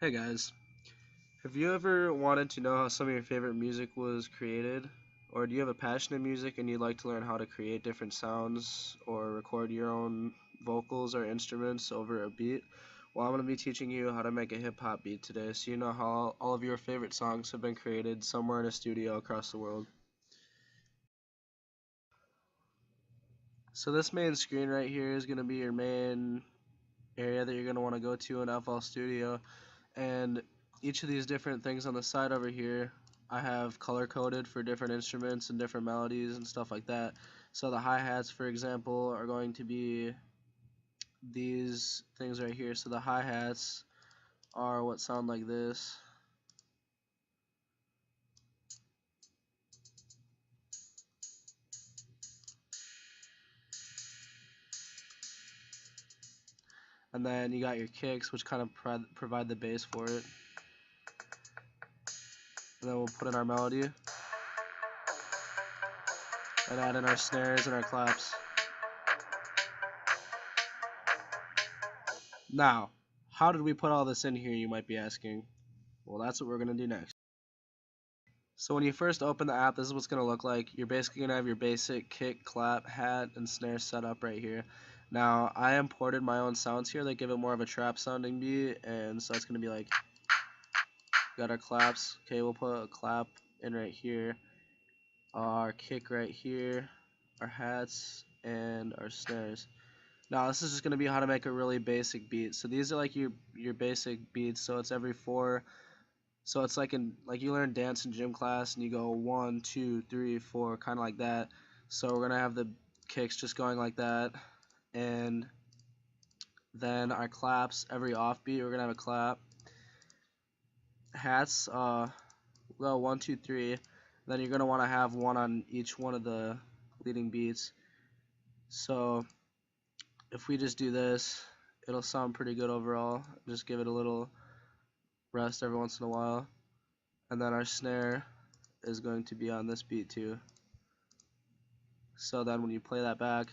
Hey guys, have you ever wanted to know how some of your favorite music was created? Or do you have a passion in music and you'd like to learn how to create different sounds or record your own vocals or instruments over a beat? Well, I'm going to be teaching you how to make a hip hop beat today so you know how all of your favorite songs have been created somewhere in a studio across the world. So this main screen right here is going to be your main area that you're going to want to go to in FL Studio. And each of these different things on the side over here I have color coded for different instruments and different melodies and stuff like that. So the hi-hats, for example, are going to be these things right here. So the hi-hats are what sound like this. And then you got your kicks, which kind of provide the bass for it. And then we'll put in our melody and add in our snares and our claps. Now, how did we put all this in here, you might be asking? Well, that's what we're going to do next. So when you first open the app, this is what's going to look like. You're basically going to have your basic kick, clap, hat, and snare set up right here. Now, I imported my own sounds here that give it more of a trap sounding beat, and so it's going to be like, got our claps. Okay, we'll put a clap in right here, our kick right here, our hats, and our snares. Now, this is just going to be how to make a really basic beat. So these are like your basic beats, so it's every four. So it's like you learn dance in gym class and you go 1, 2, 3, 4, kind of like that. So we're gonna have the kicks just going like that, and then our claps every offbeat we're gonna have a clap. Hats we'll go 1, 2, 3. Then you're gonna want to have one on each one of the leading beats. So if we just do this, it'll sound pretty good overall. Just give it a little rest every once in a while. And then our snare is going to be on this beat too. So then when you play that back,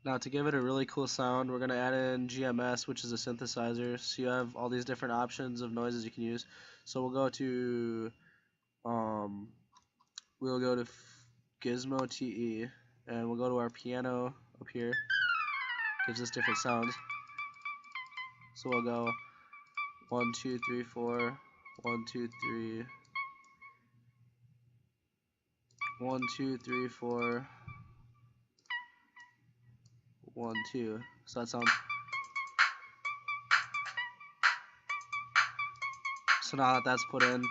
now to give it a really cool sound, we're going to add in GMS, which is a synthesizer. So you have all these different options of noises you can use. So we'll go to Gizmo TE, and we'll go to our piano up here. Gives us different sounds. So we'll go 1, 2, 3, 4, 1, 2, 3, 1, 2, 3, 4, 1, 2. So that sounds. So now that that's put in,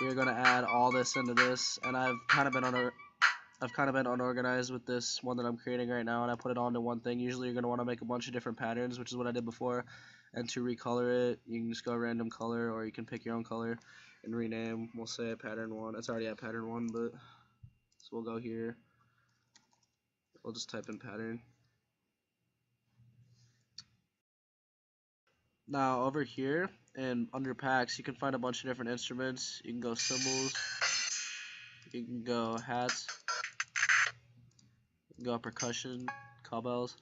we're gonna add all this into this, and I've kind of been unorganized with this one that I'm creating right now, and I put it all into one thing. Usually you're gonna want to make a bunch of different patterns, which is what I did before. And to recolor it, you can just go random color, or you can pick your own color and rename. We'll say pattern 1. It's already at pattern 1, but so we'll go here. We'll just type in pattern. Now over here and under packs, you can find a bunch of different instruments. You can go cymbals, you can go hats, you can go percussion, cowbells,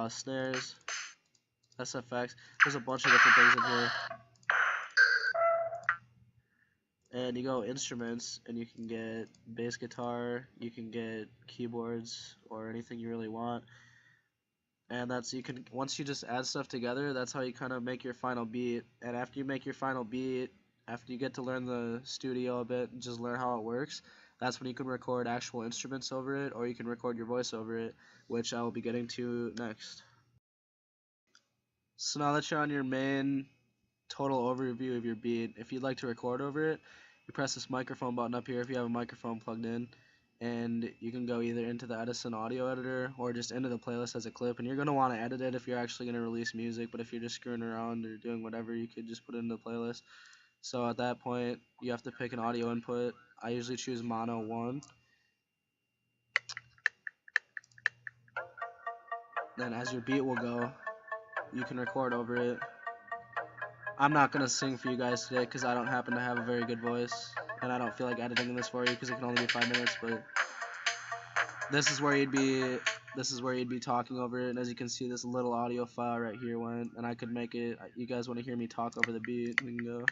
snares, SFX. There's a bunch of different things in here. And you go instruments, and you can get bass guitar, you can get keyboards, or anything you really want. And once you just add stuff together, that's how you kind of make your final beat. And after you make your final beat, after you get to learn the studio a bit and just learn how it works, that's when you can record actual instruments over it, or you can record your voice over it, which I will be getting to next. So now that you're on your main total overview of your beat, if you'd like to record over it, you press this microphone button up here if you have a microphone plugged in, and you can go either into the Edison audio editor or just into the playlist as a clip. And you're going to want to edit it if you're actually going to release music, but if you're just screwing around or doing whatever, you could just put it into the playlist. So at that point, you have to pick an audio input. I usually choose mono 1. Then as your beat will go, you can record over it. I'm not going to sing for you guys today because I don't happen to have a very good voice, and I don't feel like editing this for you because it can only be 5 minutes, but this is where you'd be talking over it, and as you can see, this little audio file right here went, and I could make it. You guys want to hear me talk over the beat? We can go.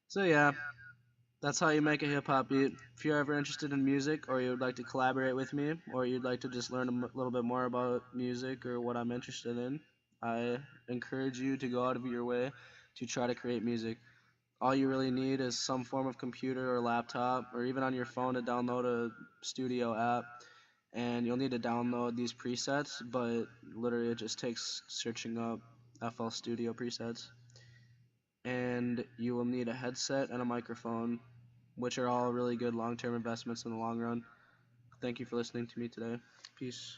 So yeah, that's how you make a hip hop beat. If you're ever interested in music, or you would like to collaborate with me, or you'd like to just learn a little bit more about music or what I'm interested in, I encourage you to go out of your way to try to create music. All you really need is some form of computer or laptop, or even on your phone to download a studio app. And you'll need to download these presets, but literally it just takes searching up FL Studio presets. And you will need a headset and a microphone, which are all really good long-term investments in the long run. Thank you for listening to me today. Peace.